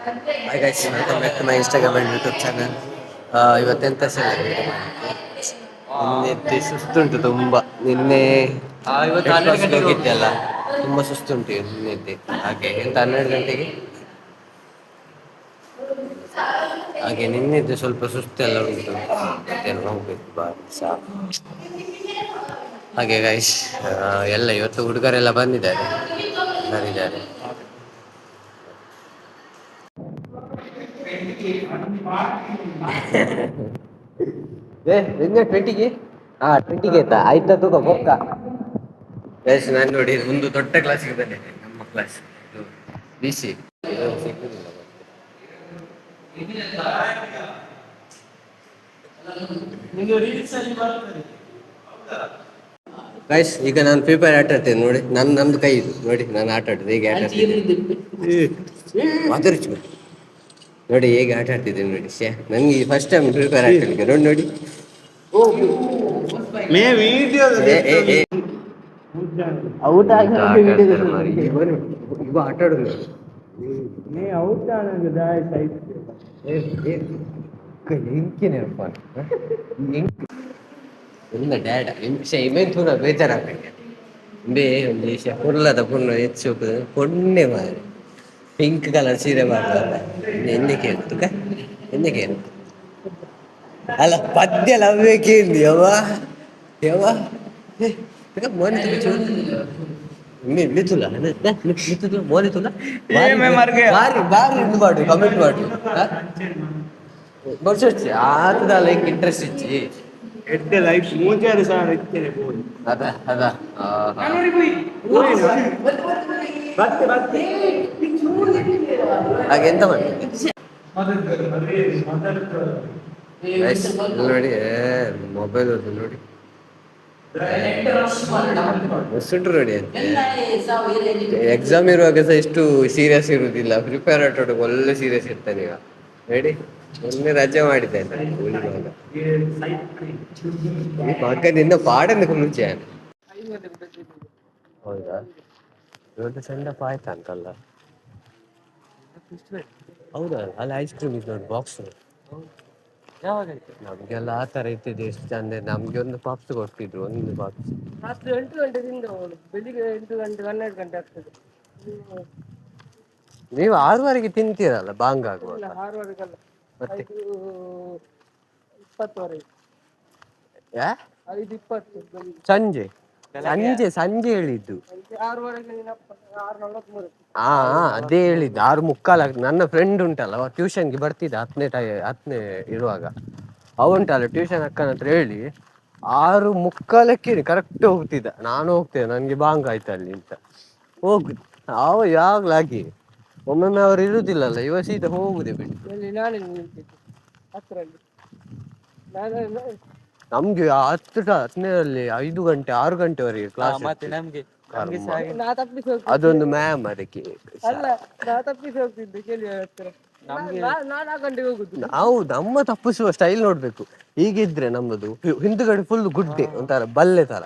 Hi guys, welcome back to my Instagram and YouTube channel. ಇವತ್ತೆಂತ ಸಲ video ಮಾಡಲಿಕ್ಕೆ ನಿನ್ನೆ ಸುಸ್ತುಂಟು ತುಂಬ. ನಿನ್ನೆ ಇವತ್ತು ರೆಡ್ 12 ಕ್ರಾಸ್ಗೆ ಗಂಟೆಗೆ ಹೋಗಿದ್ದೆ ಅಲ್ಲ, ಹೋಗ್ತೀವಿ. ತುಂಬ ಸುಸ್ತುಂಟು ನಿನ್ನೆ. ಹಾಗೆ ಎಂತ 12 ಗಂಟೆಗೆ ಹಾಗೆ ನಿನ್ನೆದ್ದು ಸ್ವಲ್ಪ ಸುಸ್ತೆಲ್ಲ ಉಂಟು. ಮತ್ತೇನು ಹೋಗ್ಬೇಕು ಸಹ. ಹಾಗೆ ಗೈಸ್, ಎಲ್ಲ ಇವತ್ತು ಹುಡುಗರೆಲ್ಲ ಬಂದಿದ್ದಾರೆ. ನಿನ್ನೆ 20ಗೆ 20ಗೆ ಆಯ್ತಾ ತಗೋ ಬೊಕ್ಕ. ಗೈಸ್ ನಾನು ನೋಡಿ ಒಂದು ದೊಡ್ಡ ಕ್ಲಾಸಿಗೆ ಬಂದಿದ್ದೆ, ನಮ್ಮ ಕ್ಲಾಸ್ BC. ಗೈಸ್, ಈಗ ನಾನು ಫ್ರೀ ಫೈರ್ ಆಟ ಆಡ್ತೇನೆ ನೋಡಿ. ನಮ್ದು ಕೈ ಇದು ನೋಡಿ, ನಾನು ಆಟ ಆಡ್ತೇನೆ ಹೇಗೆ ಆಟ ಆಡ್ತಿದ್ದೆ ನೋಡಿ, ಹೇಗೆ ಆಟ ಆಡ್ತಿದ್ದೇನೆ ನೋಡಿ. ನನಗೆ ಫಸ್ಟ್ ಟೈಮ್ ಫ್ರೀ ಫೈರ್ ಆಡ್ತಿದ್ದೆ ನೋಡಿ. ಔಟ್ ಆಗಿ ಆಟ ಆಡುದು ಇಲ್ಲ ಡ್ಯಾಡ ಇಮೇನ್ ತೂರ ಬೇಜಾರಾಗ್ತದೆ. ಒಂದು ವಿಷಯ ಪುರ್ಲದ ಪುಣ್ಣ ಹೆಚ್ಚು ಪೊಣ್ಣೆ ಮಾರಿ ಪಿಂಕ್ ಕಲರ್ ಸೀರೆ ಮಾಡ್ತಾರ. ಎಣ್ಣೆ ಅಲ್ಲ ಪದ್ಯ ಲವ್ಯಕೇಂದಿ ಯವ್ವ ಮೋನಿ ಬಾರಿ ಮಾಡು, ಕಮೆಂಟ್ ಮಾಡಿ ಬರ್ಸೋಚ್ಚಿ ಆತದ ಲೈಕ್ ಇಂಟ್ರೆಸ್ಟ್ ಇಚ್ಚಿ ಅದ ಹಾಗೆ ಎಂತ ಮಾಡಿ ನೋಡಿ ಮೊಬೈಲ್ ನೋಡಿ ನೋಡಿ. ಎಕ್ಸಾಮ್ ಇರುವಾಗ ಸಹ ಎಷ್ಟು ಸೀರಿಯಸ್ ಇರುವುದಿಲ್ಲ. ಪ್ರಿಪೇರ್ ಆಟೋಡು ಒಳ್ಳೆ ಸೀರಿಯಸ್ ಇರ್ತಾನೆ. ಈಗ ರೆಡಿ ಒಳ್ಳೆ ರಜೆ ಮಾಡಿದ್ದೇನೆ ಈ ಮಗನಿಂದ ಪಾಡೆಂದು ಮುಂಚೆ. ಹೌದಾ, ಇವತ್ತು ಸೆಂಡಪ್ ಆಯ್ತಾ ಅಂತಲ್ಲ. ಹೌದಾ, ಅಲ್ಲಿ ಐಸ್ ಕ್ರೀಮ್ ಇತ್ತು ನೋಡಿ, ಬಾಕ್ಸ್. ನಮ್ಗೆಲ್ಲ ಆ ತರ ಇರ್ತಿದೆ. ಎಷ್ಟು ಚಂದ. ನಮ್ಗೆ ಒಂದು ಪಾಪ್ಸ್ ಕೊಡ್ತಿದ್ರು, ಒಂದು ಬಾಕ್ಸ್. ರಾತ್ರಿ 8 ಗಂಟೆದಿಂದ ಬೆಳಿಗ್ಗೆ 8 ಗಂಟೆ 12 ಗಂಟೆ ಆಗ್ತದೆ. ನೀವು 6ವರೆಗೆ ತಿಂತೀರಲ್ಲ ಬಾಂಗ್ ಆಗುವಾಗ. 6ವರೆಗಲ್ಲ, ಮತ್ತೆ 5:20 ಸಂಜೆ ಹೇಳಿದ್ದು. ಅದೇ ಹೇಳಿದ್ದು 6:45. ನನ್ನ ಫ್ರೆಂಡ್ ಉಂಟಲ್ಲ, ಟ್ಯೂಷನ್ಗೆ ಬರ್ತಿದ್ದ 10ನೇ ಇರುವಾಗ. ಅವುಂಟಲ್ಲ ಟ್ಯೂಷನ್ ಅಕ್ಕನ ಹತ್ರ ಹೇಳಿ 6:45 ಕರೆಕ್ಟ್ ಹೋಗ್ತಿದ್ದ. ನಾನು ಹೋಗ್ತೇನೆ, ನನ್ಗೆ ಬಾಂಗ್ ಆಯ್ತು ಅಲ್ಲಿ ಅಂತ ಹೋಗುದು. ಯಾವಾಗ್ಲಾಗಿ ಒಮ್ಮೊಮ್ಮೆ ಅವ್ರು ಇರುದಿಲ್ಲಲ್ಲ, ಇವ ಸೀದಾ ಹೋಗುದೇ ಬಿಟ್ಟು. ನಮ್ಗೆ 10ರಲ್ಲಿ 5 ಗಂಟೆ 6 ಗಂಟೆವರೆಗೆ ಕ್ಲಾಸ್. ಅದೊಂದು ಮ್ಯಾಮ್ ಅದಕ್ಕೆ. ನಾವು ನಮ್ಮ ತಪ್ಪಿಸುವ ಸ್ಟೈಲ್ ನೋಡ್ಬೇಕು. ಹೀಗಿದ್ರೆ ನಮ್ಮದು ಹಿಂದುಗಡೆ ಫುಲ್ ಗುಡ್ಡೆ, ಒಂಥರ ಬಲ್ಲೆ ತರ.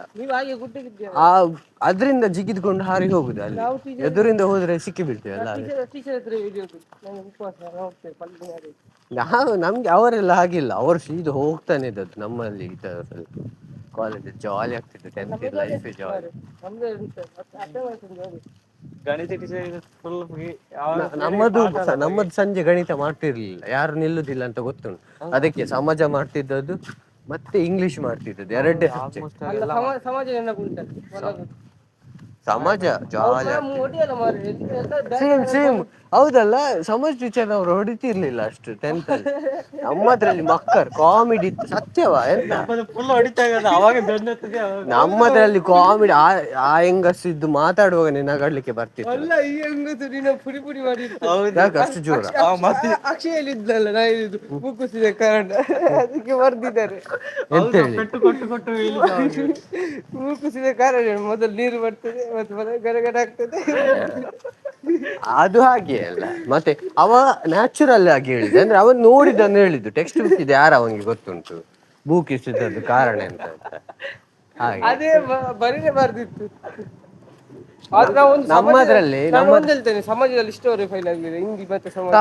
ಅದ್ರಿಂದ ಜಿಗಿದ್ಕೊಂಡು ಹಾರಿ ಹೋಗುದು. ಅಲ್ಲಿ ಎದುರಿಂದ ಹೋದ್ರೆ ಸಿಕ್ಕಿ ಬೀಳ್ತೇವಲ್ಲ. ನಮ್ಗೆ ಅವರೆಲ್ಲ ಹಾಗಿಲ್ಲ, ಅವರು ಸೀದಾ ಹೋಗ್ತಾನೆ ಇದ್ದದ್ದು. ನಮ್ಮಲ್ಲಿ ಕಾಲೇಜ್ ಜಾಲಿ ಆಗ್ತಿತ್ತು. 10th ಲೈಫ್ ಜಾಲಿ. ನಮ್ಮದು ಸಂಜೆ ಗಣಿತ ಮಾಡ್ತಿರ್ಲಿಲ್ಲ, ಯಾರು ನಿಲ್ಲುದಿಲ್ಲ ಅಂತ ಗೊತ್ತುಂಟು. ಅದಕ್ಕೆ ಸಮಾಜ ಮಾಡ್ತಿದ್ದದ್ದು, ಮತ್ತೆ ಇಂಗ್ಲಿಷ್ ಮಾಡ್ತಿದ್ದದ್ದು, ಎರಡೇ ಸಬ್ಜೆಕ್ಟ್. ಸಮಾಜ ಜಾಲಿ ಸೇಮ್. ಹೌದಲ್ಲ, ಸಮಾಜ ಟೀಚರ್ ಅವರು ಹೊಡಿತಿರ್ಲಿಲ್ಲ ಅಷ್ಟು 10th ಅಲ್ಲಿ. ನಮ್ಮದ್ರಲ್ಲಿ ಮಕ್ಕರ್ ಕಾಮಿಡಿ ಇತ್ತು, ಸತ್ಯವಾ ಎಂತ. ನಮ್ಮದ್ರಲ್ಲಿ ಕಾಮಿಡಿ. ಆ ಹೆಂಗಸು ಇದ್ದು ಮಾತಾಡುವಾಗ ನಗಾಡ್ಲಿಕ್ಕೆ ಬರ್ತಿತ್ತು. ಅಷ್ಟು ಜೋರ ಅಕ್ಷಯಲ್ಲಿ ಇದ್ದಲ್ಲ, ಮುಗಿಸಿದ ಕಾರಣ ಅದಕ್ಕೆ ಬರ್ದಿದ್ದಾರೆ. ಮೂಕುಸಿದ ಕಾರಣ ಮೊದಲು ನೀರು ಬರ್ತದೆ, ಮತ್ತೆ ಗಡಗಡ ಆಗ್ತದೆ. ಅದು ಹಾಗೆ ಅಲ್ಲ, ಮತ್ತೆ ಅವ ನ್ಯಾಚುರಲ್ ಆಗಿ ಹೇಳಿದೆ. ಅಂದ್ರೆ ಅವನ್ ನೋಡಿದ್ದನ್ನು ಹೇಳಿದ್ದು. ಟೆಕ್ಸ್ಟ್ ಬುಕ್ ಇದೆ, ಯಾರು ಅವನಿಗೆ ಗೊತ್ತುಂಟು ಭೂಕಿಸಿದದ್ದು ಕಾರಣ ಎಂತ. ಹಾಗೆ ಅದೇ ಬರೀನೇ ಬರ್ದಿತ್ತು. ಆದ್ರೆ ನಾವು ಒಂದು ನಮ್ಮದ್ರಲ್ಲಿ ನಾನು ಒಂದು ಹೇಳ್ತೇನೆ, ಸಮಾಜದಲ್ಲಿ ಇಷ್ಟವರೆಗೆ ಫೈಲ್ ಆಗಲಿಲ್ಲ ಹಿಂದಿ ಮತ್ತೆ ಸಮಾಜ.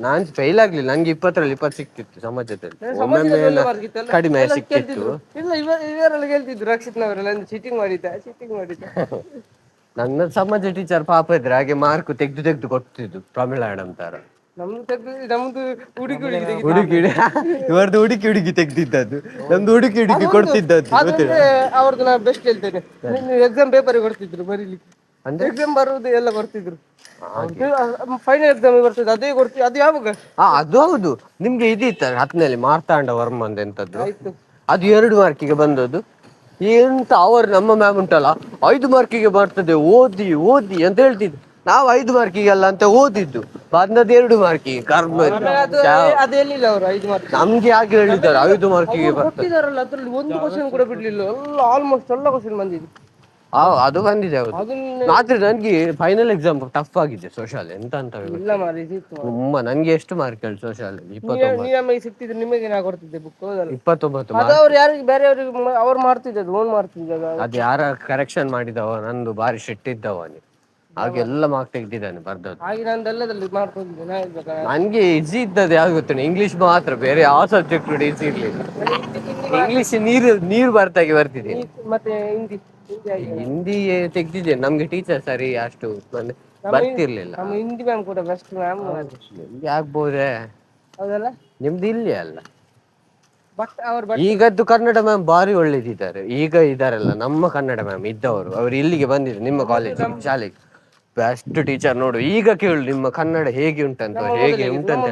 ನಾನ್ ಫೇಲ್ ಆಗ್ಲಿಲ್ಲ, ನಂಗೆ 20ರಲ್ಲಿ 20 ಸಿಕ್ತಿತ್ತು ಸಮಾಜದಲ್ಲಿ. ಒಮ್ಮೊಮ್ಮೆ ಸಮಾಜದಲ್ಲಿ ಒಳ್ಳೆ ಮಾರ್ಕ್ ಇತ್ತಲ್ಲ, ಕಡಿಮೆ ಎಲ್ಲ ಸಿಕ್ತಿತ್ತು. ಕೇಳ್ತಿದ್ರು. ಇಲ್ಲ ಇವರೆಲ್ಲ ಕೇಳ್ತಿದ್ರು, ರಕ್ಷಿತ್ನವರೆಲ್ಲ ಚೀಟಿಂಗ್ ಮಾಡಿದ್ದ. ನನ್ನ ಸಮಾಜ ಟೀಚರ್ ಪಾಪ ಇದ್ರೆ ಹಾಗೆ ಮಾರ್ಕ್ ತೆಗ್ದು ಕೊಡ್ತಿದ್ದು, ಪ್ರಮಿಳಾ ಮೇಡಮ್ ತರ. ನಮ್ದು ಹುಡುಗಿ ಇವರದ್ದು ಹುಡುಗಿ ತೆಗ್ದಿದ್ದದ್ದು, ನಮ್ದು ಹುಡುಗಿ ಕೊಡ್ತಿದ್ದದ್ದು. ಅವ್ರದ್ದು ನಾನು ಬೆಸ್ಟ್ ಹೇಳ್ತೇನೆ, ಎಕ್ಸಾಮ್ ಪೇಪರ್ ಕೊಡ್ತಿದ್ರು ಬರೀಲಿಕ್ಕೆ, ಎಕ್ಸಾಮ್ ಬರುವುದು ಎಲ್ಲ ಬರ್ತಿದ್ರು. ಫೈನಲ್ ಎಕ್ಸಾಮ್ ಬರ್ತದೆ ಅದೇ ಕೊಡ್ತೀವಿ, ಅದು ಯಾವಾಗ? ಅದು ಹೌದು. ನಿಮ್ಗೆ ಇದಿತ್ತ 10ನೇಲಿ ಮಾರ್ತಾಂಡ ವರ್ಮಂದ್ ಎಂತದ್ದು, ಅದು 2 ಮಾರ್ಕಿಗೆ ಬಂದದ್ದು. ಎಂತ ಅವರು ನಮ್ಮ ಮ್ಯಾಮ್ ಉಂಟಲ್ಲ 5 ಮಾರ್ಕಿಗೆ ಬರ್ತದೆ, ಓದಿ ಅಂತ ಹೇಳ್ತಿದ್ರು. ನಾವು 5 ಮಾರ್ಕಿಗೆಲ್ಲ ಅಂತ ಓದಿದ್ದು, ಬಂದದ್ದು 2 ಮಾರ್ಕಿಗೆ. ಅದೆಲ್ಲಿಲ್ಲ ಅವರು 5 ಮಾರ್ಕ್ ನಮ್ಗೆ ಹಾಗೆ ಹೇಳಿದ್ದಾರೆ 5 ಮಾರ್ಕಿಗೆ ಬರ್ತಿದಾರಲ್ಲ, ಅದ್ರಲ್ಲಿ ಒಂದು ಕ್ವಶನ್ ಕೂಡ ಬಿಡ್ಲಿಲ್ಲ, ಎಲ್ಲ ಆಲ್ಮೋಸ್ಟ್ ಎಲ್ಲ ಕ್ವಶನ್ ಬಂದಿದೆ. ಅದು ಬಂದಿದೆ ಹೌದು. ಆದ್ರೆ ನನ್ಗೆ ಫೈನಲ್ ಎಕ್ಸಾಮ್ ಟಫ್ ಆಗಿದೆ ಸೋಶಿಯಲ್, ಎಂತ ಅಂತ ತುಂಬಾ. ನನ್ಗೆ ಎಷ್ಟು ಮಾರ್ಕ್ ಹೇಳಿ ಸೋಶಿಯಲ್? 29 ಸಿಕ್ತಿದ್ರೆ ನಿಮಗೆ ನಾ ಕೊಡ್ತಿದ್ದೆ ಬುಕ್. 29 ಅದು ಅವ್ರು ಯಾರಿಗೆ ಬೇರೆಯವ್ರಿಗೆ ಅವ್ರು ಮಾಡ್ತಿದ್ದದ್ದು, ಓನ್ ಮಾಡ್ತಿದ್ದ. ಅದು ಯಾರ ಕರೆಕ್ಷನ್ ಮಾಡಿದವ, ನಂದು ಬಾರಿ ಶೆಟ್ ಇದ್ದವನಿ, ಹಾಗೆಲ್ಲ ಮಾರ್ಕ್ ತೆಗ್ದಿದ್ದಾನೆ ಬರ್ದದ್ದು. ಹಾಗೆ ನಂದೆಲ್ಲದಲ್ಲಿ ಮಾಡ್ಕೊಂಡಿದ್ದೆ. ನನ್ಗೆ ಈಸಿ ಇದ್ದದ್ದು ಯಾವ್ದು ಗೊತ್ತೇನೆ, ಇಂಗ್ಲಿಷ್ ಮಾತ್ರ, ಬೇರೆ ಯಾವ ಸಬ್ಜೆಕ್ಟ್ ಈಸಿ ಇರ್ಲಿಲ್ಲ. ಇಂಗ್ಲಿಷ್ ನೀರು ಬರ್ತಾಗೆ ಬರ್ತಿದ್ದೀನಿ. ಮತ್ತೆ ಹಿಂದಿ ತೆಗ್ದಿದ್ದೇನೆ, ನಮ್ಗೆ ಟೀಚರ್ ಸರಿ ಅಷ್ಟು ಬರ್ತಿರ್ಲಿಲ್ಲ. ಹಿಂದಿ ಮ್ಯಾಮ್ ಕೂಡ ಬೆಸ್ಟ್ ಮ್ಯಾಮ್. ಆಗ್ಬೋದೇ, ಹೌದಲ್ಲ? ನಿಮ್ದು ಇಲ್ಲಿ ಅಲ್ಲ. ಈಗದ್ದು ಕನ್ನಡ ಮ್ಯಾಮ್ ಬಾರಿ ಒಳ್ಳೇದಿದ್ದಾರೆ. ಈಗ ಇದಾರಲ್ಲ ನಮ್ಮ ಕನ್ನಡ ಮ್ಯಾಮ್ ಇದ್ದವರು, ಅವ್ರು ಇಲ್ಲಿಗೆ ಬಂದಿದ್ರು ನಿಮ್ಮ ಕಾಲೇಜ್ ಶಾಲೆಗೆ. ಬೆಸ್ಟ್ ಟೀಚರ್ ನೋಡು. ಈಗ ಕೇಳು ನಿಮ್ಮ ಕನ್ನಡ ಹೇಗೆ ಉಂಟಂತ, ಹೇಗೆ ಉಂಟಂತ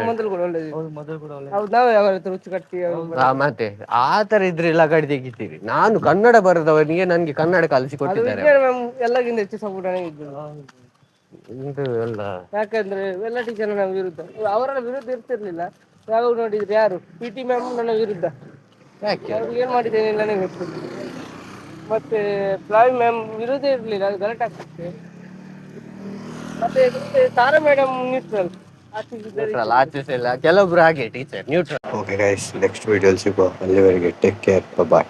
ಮತ್ತೆ ಆ ತರ ಇದ್ರೆ ಲಗಾಡಿ ತೆಗಿತೀರಿ. ನಾನು ಕನ್ನಡ ಬರೆದವನಿಗೆ ನನ್ಗೆ ಕನ್ನಡ ಕಲಿಸಿ ಕೊಟ್ಟಿದ್ದಾರೆ. ಎಲ್ಲಗಿಂತ ಹೆಚ್ಚು ಸಪೋರ್ಟ್ ಎಲ್ಲ, ಯಾಕಂದ್ರೆ ಎಲ್ಲ ಟೀಚರ್ ನನ್ನ ವಿರುದ್ಧ, ಅವರ ವಿರುದ್ಧ ಇರ್ತಿರ್ಲಿಲ್ಲ. ಯಾವಾಗ ನೋಡಿದ್ರೆ ಯಾರು PT ಮ್ಯಾಮ್ ನನ್ನ ವಿರುದ್ಧ, ಏನ್ ಮಾಡಿದ್ದೇನೆ ನನಗೆ ಗೊತ್ತು. ಮತ್ತೆ ಪ್ಲಾಯ್ ಮ್ಯಾಮ್ ವಿರುದ್ಧ ಇರ್ಲಿಲ್ಲ, ಅದು ಗಲಾಟೆ ಆಗ್ತದೆ. ಮತ್ತೆ ತಾರಾ ಮೇಡಮ್ ನ್ಯೂಟ್ರಲ್, ಆಚೆ ಇಲ್ಲ, ಕೆಲವೊಬ್ರು ಹಾಗೆ teacher neutral. Okay guys, next video ಸಿಗುವ, ಅಲ್ಲಿವರೆಗೆ ಟೇಕ್ ಕೇರ್, ಬಾಯ್.